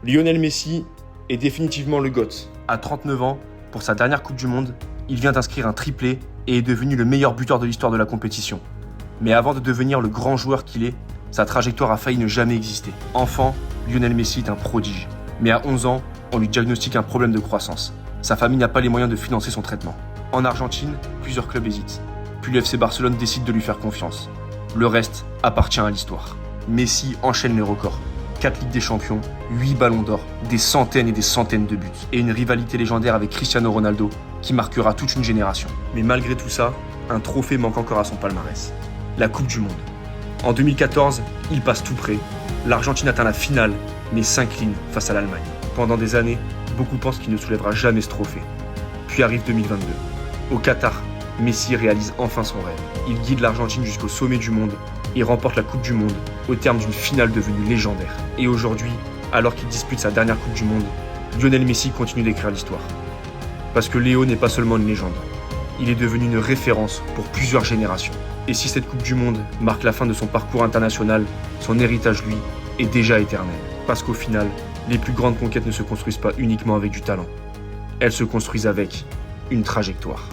Lionel Messi est définitivement le GOAT. À 39 ans, pour sa dernière Coupe du Monde, il vient d'inscrire un triplé et est devenu le meilleur buteur de l'histoire de la compétition. Mais avant de devenir le grand joueur qu'il est, sa trajectoire a failli ne jamais exister. Enfant, Lionel Messi est un prodige. Mais à 11 ans, on lui diagnostique un problème de croissance. Sa famille n'a pas les moyens de financer son traitement. En Argentine, plusieurs clubs hésitent. Puis le FC Barcelone décide de lui faire confiance. Le reste appartient à l'histoire. Messi enchaîne les records. 4 Ligues des Champions, 8 Ballons d'Or, des centaines et des centaines de buts. Et une rivalité légendaire avec Cristiano Ronaldo qui marquera toute une génération. Mais malgré tout ça, un trophée manque encore à son palmarès. La Coupe du Monde. En 2014, il passe tout près. L'Argentine atteint la finale, mais s'incline face à l'Allemagne. Pendant des années, beaucoup pensent qu'il ne soulèvera jamais ce trophée. Puis arrive 2022. Au Qatar, Messi réalise enfin son rêve. Il guide l'Argentine jusqu'au sommet du monde et remporte la Coupe du Monde au terme d'une finale devenue légendaire. Et aujourd'hui, alors qu'il dispute sa dernière Coupe du Monde, Lionel Messi continue d'écrire l'histoire. Parce que Léo n'est pas seulement une légende, il est devenu une référence pour plusieurs générations. Et si cette Coupe du Monde marque la fin de son parcours international, son héritage, lui, est déjà éternel. Parce qu'au final, les plus grandes conquêtes ne se construisent pas uniquement avec du talent. Elles se construisent avec une trajectoire.